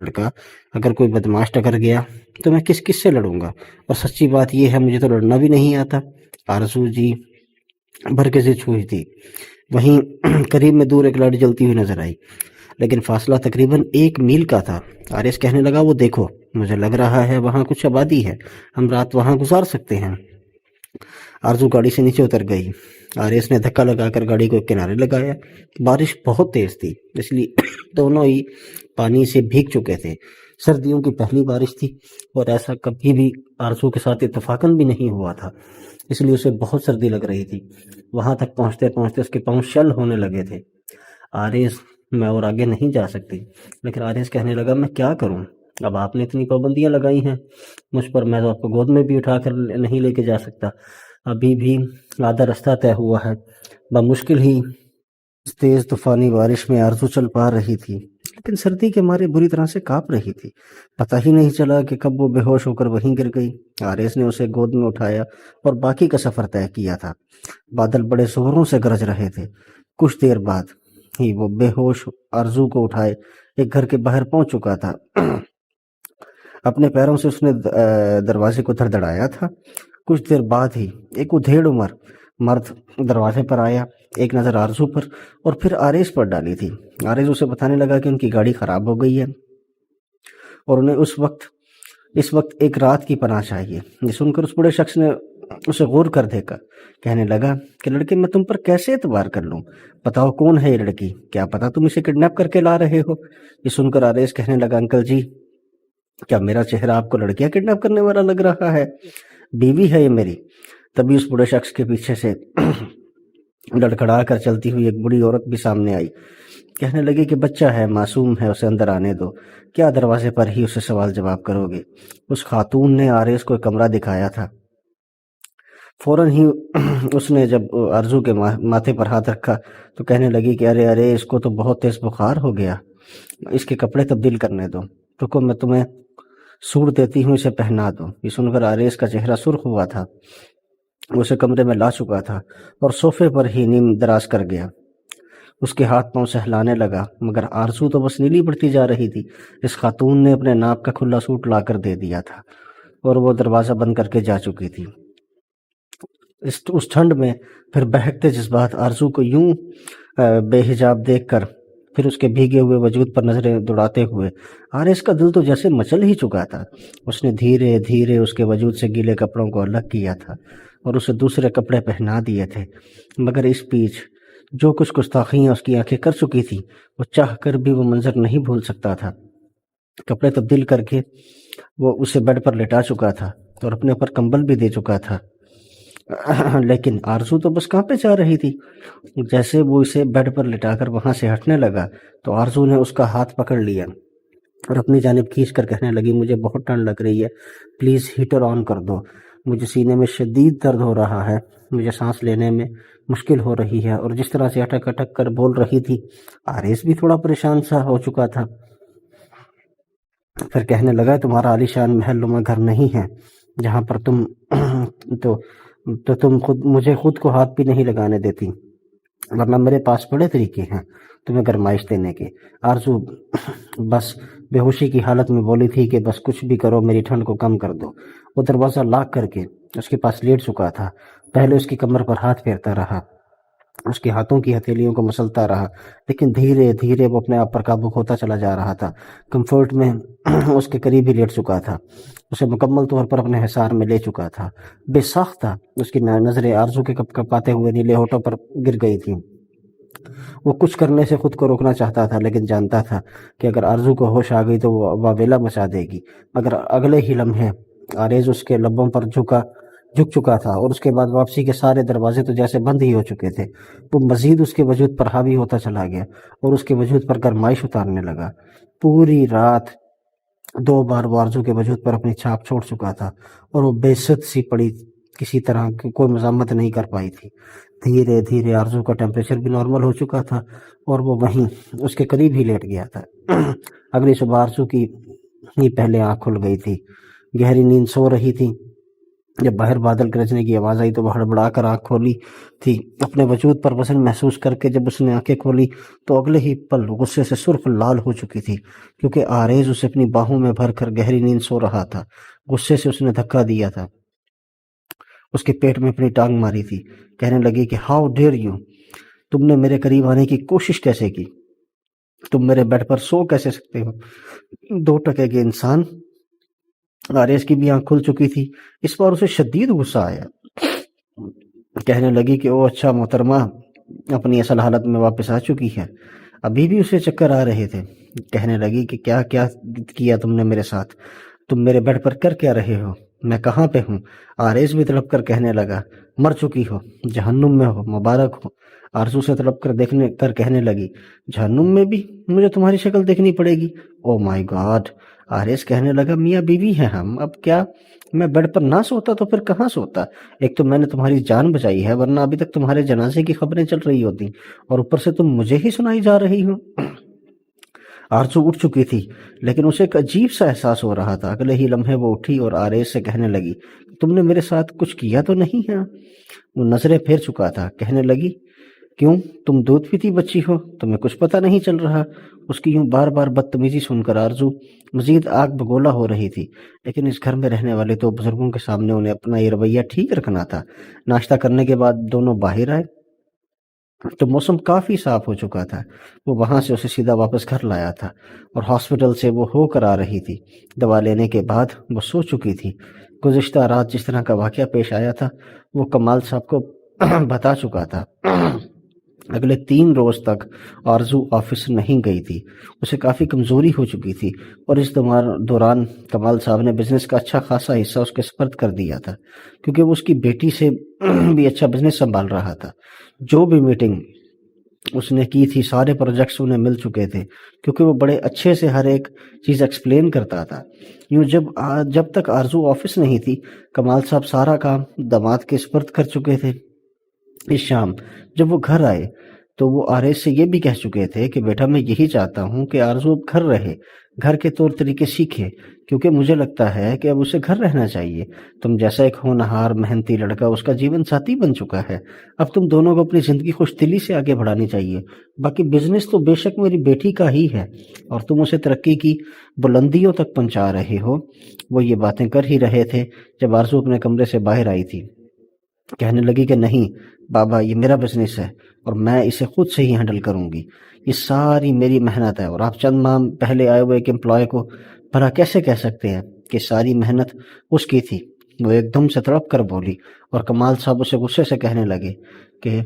लड़का, अगर कोई बदमाश टकर गया तो मैं किस किस से लड़ूंगा, और सच्ची बात ये है मुझे तो लड़ना भी नहीं आता। आरजू जी भर के से छुई थी। वहीं करीब में दूर एक लाइट जलती हुई नजर आई, लेकिन फासला तकरीबन 1 मील का था। आरिस कहने लगा, वो देखो, मुझे लग रहा है वहां कुछ आबादी है, हम रात वहां गुजार सकते हैं। आरजू गाड़ी से नीचे उतर गई। आरिस ने धक्का लगाकर गाड़ी को किनारे लगाया। बारिश बहुत तेज थी, इसलिए दोनों ही पानी से भीग चुके थे। सर्दियों की पहली बारिश थी, और ऐसा कभी भी आरजू के साथ इत्तेफाकन भी नहीं हुआ था, इसलिए उसे बहुत सर्दी लग रही थी। वहां तक पहुंचते पहुंचते उसके पांव शल होने लगे थे। आरिस, मैं और आगे नहीं जा सकती। लेकिन आरिस कहने लगा, मैं क्या करूं, अब आपने इतनी पाबंदियां लगाई हैं मुझ पर, मैं तो आपको गोद में भी उठा कर नहीं लेके जा सकता। अभी भी आधा रास्ता तय हुआ है। बमुश्किल ही इस तेज तूफानी बारिश में आरजू चल पा रही थी, लेकिन सर्दी के मारे बुरी तरह से कांप रही थी। पता ही नहीं चला कि कब वो बेहोश होकर वहीं गिर गई। आरिस ने उसे गोद में उठाया और बाकी का सफर तय किया था। बादल बड़े जोरों से गरज रहे थे। कुछ देर बाद ही वो बेहोश आरजू को उठाए एक घर के बाहर पहुंच चुका था। अपने पैरों से उसने दरवाजे को धड़धड़ाया था। कुछ देर बाद ही एक उधेड़ उम्र मर्द दरवाजे पर आया। एक नज़र आरजू पर और फिर आरिस पर डाली थी। आरिस उसे बताने लगा कि उनकी गाड़ी खराब हो गई है और उन्हें इस वक्त एक रात की पनाह चाहिए। ये सुनकर उस बूढ़े शख्स ने उसे गौर कर देखा। कहने लगा कि लड़के, मैं तुम पर कैसे एतबार कर लूं? बताओ, कौन है ये लड़की? क्या पता तुम इसे किडनैप करके ला रहे हो। ये सुनकर आरिस कहने लगा, अंकल जी, क्या मेरा चेहरा आपको लड़कियां किडनैप करने वाला लग रहा है? बीवी है ये मेरी। तभी उस बूढ़े शख्स के पीछे से लड़खड़ा कर चलती हुई एक बूढ़ी औरत भी सामने आई। कहने लगी कि बच्चा है, मासूम है, उसे अंदर आने दो। क्या दरवाजे पर ही उसे सवाल जवाब करोगे? उस खातून ने आरिस को एक कमरा दिखाया था। फौरन ही उसने जब आरजू के माथे पर हाथ रखा तो कहने लगी कि अरे अरे, इसको तो बहुत तेज बुखार हो गया, इसके कपड़े तब्दील करने दो। रुको, मैं तुम्हें सूट देती हूँ, इसे पहना दो। ये सुनकर आरिस का चेहरा सुर्ख हुआ था। वो उसे कमरे में ला चुका था और सोफे पर ही नीम दराज कर गया। उसके हाथ पांव सहलाने लगा, मगर आरजू तो बस नीली पड़ती जा रही थी। इस खातून ने अपने नाप का खुला सूट लाकर दे दिया था और वो दरवाज़ा बंद करके जा चुकी थी। उस ठंड में फिर बहकते जज्बात आरजू को यूं बेहिजाब देखकर फिर उसके भीगे हुए वजूद पर नजरें दौड़ाते हुए आरिस का दिल तो जैसे मचल ही चुका था। उसने धीरे धीरे उसके वजूद से गीले कपड़ों को अलग किया था और उसे दूसरे कपड़े पहना दिए थे, मगर इस बीच जो कुछ गुस्ताखियां उसकी आंखें कर चुकी थी, वो चाह कर भी वो मंजर नहीं भूल सकता था। कपड़े तब्दील करके वो उसे बेड पर लेटा चुका था और अपने ऊपर कंबल भी दे चुका था। लेकिन आरजू तो बस कहाँ पे जा रही थी। जैसे वो इसे बेड पर लिटाकर वहां से हटने लगा तो आरजू ने उसका हाथ पकड़ लिया और अपनी जानिब खींच कर कहने लगी, मुझे बहुत ठंड लग रही है, प्लीज़ हीटर ऑन कर दो। मुझे सीने में शदीद दर्द हो रहा है, मुझे सांस लेने में मुश्किल हो रही है। और जिस तरह से अटक अटक कर बोल रही थी, आरिस भी थोड़ा परेशान सा हो चुका था। फिर कहने लगा, तुम्हारा आलीशान महल में घर नहीं है जहां पर तुम तो तुम खुद को हाथ भी नहीं लगाने देती, वरना मेरे पास बड़े तरीके हैं तुम्हें गरमाइश देने के। आरजू बस बेहोशी की हालत में बोली थी कि बस कुछ भी करो, मेरी ठंड को कम कर दो। वो दरवाज़ा लॉक करके उसके पास लेट चुका था। पहले उसकी कमर पर हाथ फेरता रहा, उसके हाथों की हथेलियों को मसलता रहा, लेकिन धीरे धीरे वो अपने आप पर काबू खोता चला जा रहा था। कंफर्ट में उसके करीब ही लेट चुका था, उसे मुकम्मल तौर पर अपने हिसार में ले चुका था। बेसाख्ता उसकी नजरें आरजू के कपकपाते हुए नीले होठों पर गिर गई थी। वो कुछ करने से खुद को रोकना चाहता था, लेकिन जानता था कि अगर आरजू को होश आ गई तो वो वावेला मचा देगी। मगर अगले ही लम्हे आरेज उसके लबों पर झुक चुका था और उसके बाद वापसी के सारे दरवाजे तो जैसे बंद ही हो चुके थे। वो मजीद उसके वजूद पर हावी होता चला गया और उसके वजूद पर गरमाइश उतारने लगा। पूरी रात 2 बार वो आरजू के वजूद पर अपनी छाप छोड़ चुका था और वो बेसुध सी पड़ी, किसी तरह की कोई मज़म्मत नहीं कर पाई थी। धीरे धीरे आरजू का टेम्परेचर भी नॉर्मल हो चुका था और वो वहीं उसके करीब ही लेट गया था। अगली सुबह आरजू की ही पहले आँख खुल गई थी। गहरी नींद सो रही थी جب باہر بادل گرجنے کی آواز آئی تو وہ ہڑبڑا کر آنکھ کھولی تھی۔ اپنے وجود پر وزن محسوس کر کے جب اس نے آنکھیں کھولی تو اگلے ہی پل غصے سے سرخ لال ہو چکی تھی، کیونکہ آریز اسے اپنی باہوں میں بھر کر گہری نیند سو رہا تھا۔ غصے سے اس نے دھکا دیا تھا، اس کے پیٹ میں اپنی ٹانگ ماری تھی۔ کہنے لگی کہ ہاؤ ڈیئر یو، تم نے میرے قریب آنے کی کوشش کیسے کی؟ تم میرے بیڈ پر سو کیسے سکتے ہو؟ 2 ٹکے کے انسان۔ آریز کی بھی آنکھ کھل چکی تھی، اس بار اسے شدید غصہ آیا۔ کہنے لگی کہ او اچھا محترمہ اپنی اصل حالت میں واپس آ چکی ہے۔ ابھی بھی اسے چکر آ رہے تھے۔ کہنے لگی کہ کیا کیا کیا تم نے میرے ساتھ؟ تم میرے بیڈ پر کر کیا رہے ہو؟ میں کہاں پہ ہوں؟ آریز بھی تڑپ کر کہنے لگا، مر چکی ہو، جہنم میں ہو، مبارک ہو۔ آرزو سے تڑپ کر کہنے لگی، جہنم میں بھی مجھے تمہاری شکل دیکھنی پڑے گی؟ او مائی گاڈ۔ آریز کہنے لگا، میاں بیوی ہیں ہم، اب کیا میں بیڈ پر نہ سوتا تو پھر کہاں سوتا؟ ایک تو میں نے تمہاری جان بچائی ہے، ورنہ ابھی تک تمہارے جنازے کی خبریں چل رہی ہوتی، اور اوپر سے تم مجھے ہی سنائی جا رہی ہو۔ آرزو اٹھ چکی تھی، لیکن اسے ایک عجیب سا احساس ہو رہا تھا۔ اگلے ہی لمحے وہ اٹھی اور آریز سے کہنے لگی، تم نے میرے ساتھ کچھ کیا تو نہیں ہے؟ وہ نظریں پھیر چکا تھا۔ کہنے لگی، کیوں تم دودھ پیتی بچی ہو، تمہیں کچھ پتہ نہیں چل رہا؟ اس کی یوں بار بار بدتمیزی سن کر آرزو مزید آگ بگولا ہو رہی تھی، لیکن اس گھر میں رہنے والے 2 بزرگوں کے سامنے انہیں اپنا یہ رویہ ٹھیک رکھنا تھا۔ ناشتہ کرنے کے بعد دونوں باہر آئے تو موسم کافی صاف ہو چکا تھا۔ وہ وہاں سے اسے سیدھا واپس گھر لایا تھا، اور ہاسپٹل سے وہ ہو کر آ رہی تھی۔ دوا لینے کے بعد وہ سو چکی تھی۔ گزشتہ رات جس طرح کا واقعہ پیش آیا تھا وہ کمال صاحب کو بتا چکا تھا۔ اگلے 3 روز تک آرزو آفس نہیں گئی تھی۔ اسے کافی کمزوری ہو چکی تھی، اور اس دوران کمال صاحب نے بزنس کا اچھا خاصا حصہ اس کے سپرد کر دیا تھا، کیونکہ وہ اس کی بیٹی سے بھی اچھا بزنس سنبھال رہا تھا۔ جو بھی میٹنگ اس نے کی تھی سارے پروجیکٹس انہیں مل چکے تھے، کیونکہ وہ بڑے اچھے سے ہر ایک چیز ایکسپلین کرتا تھا۔ یوں جب تک آرزو آفس نہیں تھی، کمال صاحب سارا کام داماد کے سپرد کر چکے تھے۔ اس شام جب وہ گھر آئے تو وہ آریز سے یہ بھی کہہ چکے تھے کہ بیٹا میں یہی چاہتا ہوں کہ آرزو اب گھر رہے، گھر کے طور طریقے سیکھے، کیونکہ مجھے لگتا ہے کہ اب اسے گھر رہنا چاہیے۔ تم جیسا ایک ہونہار محنتی لڑکا اس کا جیون ساتھی بن چکا ہے، اب تم دونوں کو اپنی زندگی خوش دلی سے آگے بڑھانی چاہیے۔ باقی بزنس تو بے شک میری بیٹی کا ہی ہے، اور تم اسے ترقی کی بلندیوں تک پہنچا رہے ہو۔ وہ یہ باتیں کر ہی رہے تھے جب آرزو اپنے کمرے سے باہر آئی تھی۔ کہنے لگی کہ نہیں بابا، یہ میرا بزنس ہے اور میں اسے خود سے ہی ہینڈل کروں گی۔ یہ ساری میری محنت ہے، اور آپ چند ماہ پہلے آئے ہوئے ایک امپلائی کو بھلا کیسے کہہ سکتے ہیں کہ ساری محنت اس کی تھی؟ وہ ایک دم سے تڑپ کر بولی، اور کمال صاحب اسے غصے سے کہنے لگے کہ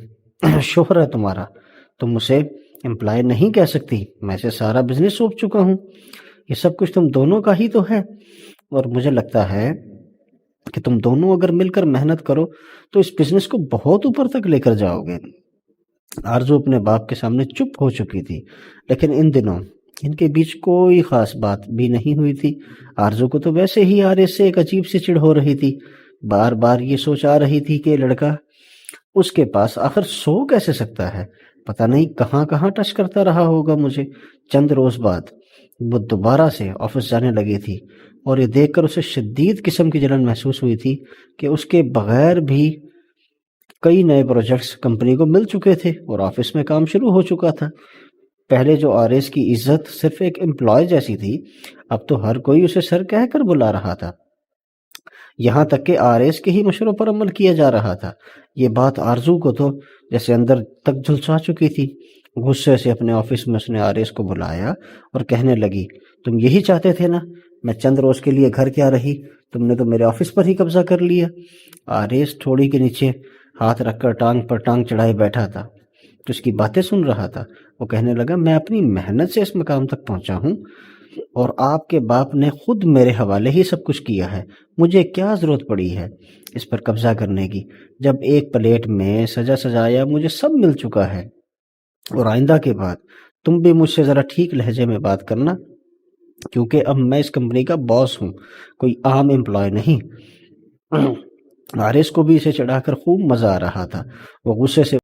شوہر ہے تمہارا، تم اسے امپلائی نہیں کہہ سکتی، میں اسے سارا بزنس سونپ چکا ہوں، یہ سب کچھ تم دونوں کا ہی تو ہے، اور مجھے لگتا ہے کہ تم دونوں اگر مل کر محنت کرو تو اس بزنس کو بہت اوپر تک لے کر جاؤ گے۔ آرزو اپنے باپ کے سامنے چپ ہو چکی تھی، لیکن ان دنوں ان کے بیچ کوئی خاص بات بھی نہیں ہوئی تھی۔ آرزو کو تو ویسے ہی آریز سے ایک عجیب سی چڑ ہو رہی تھی، بار بار یہ سوچ آ رہی تھی کہ لڑکا اس کے پاس آخر سو کیسے سکتا ہے، پتہ نہیں کہاں کہاں ٹچ کرتا رہا ہوگا مجھے۔ چند روز بعد وہ دوبارہ سے آفس جانے لگی تھی، اور یہ دیکھ کر اسے شدید قسم کی جلن محسوس ہوئی تھی کہ اس کے بغیر بھی کئی نئے پروجیکٹس کمپنی کو مل چکے تھے اور آفس میں کام شروع ہو چکا تھا۔ پہلے جو آریز کی عزت صرف ایک امپلائی جیسی تھی، اب تو ہر کوئی اسے سر کہہ کر بلا رہا تھا، یہاں تک کہ آریز کے ہی مشوروں پر عمل کیا جا رہا تھا۔ یہ بات آرزو کو تو جیسے اندر تک جھلسا چکی تھی۔ غصے سے اپنے آفس میں اس نے آریز کو بلایا اور کہنے لگی، تم یہی چاہتے تھے نا میں چند روز کے لیے گھر کیا رہی، تم نے تو میرے آفس پر ہی قبضہ کر لیا۔ آریز تھوڑی کے نیچے ہاتھ رکھ کر ٹانگ پر ٹانگ چڑھائے بیٹھا تھا، تو اس کی باتیں سن رہا تھا۔ وہ کہنے لگا، میں اپنی محنت سے اس مقام تک پہنچا ہوں، اور آپ کے باپ نے خود میرے حوالے ہی سب کچھ کیا ہے، مجھے کیا ضرورت پڑی ہے اس پر قبضہ کرنے کی، جب ایک پلیٹ میں سجا سجایا مجھے سب مل چکا ہے۔ اور آئندہ کے بعد تم بھی مجھ سے ذرا ٹھیک لہجے میں بات کرنا، کیونکہ اب میں اس کمپنی کا باس ہوں، کوئی عام امپلائی نہیں۔ آریز کو بھی اسے چڑھا کر خوب مزہ آ رہا تھا۔ وہ غصے سے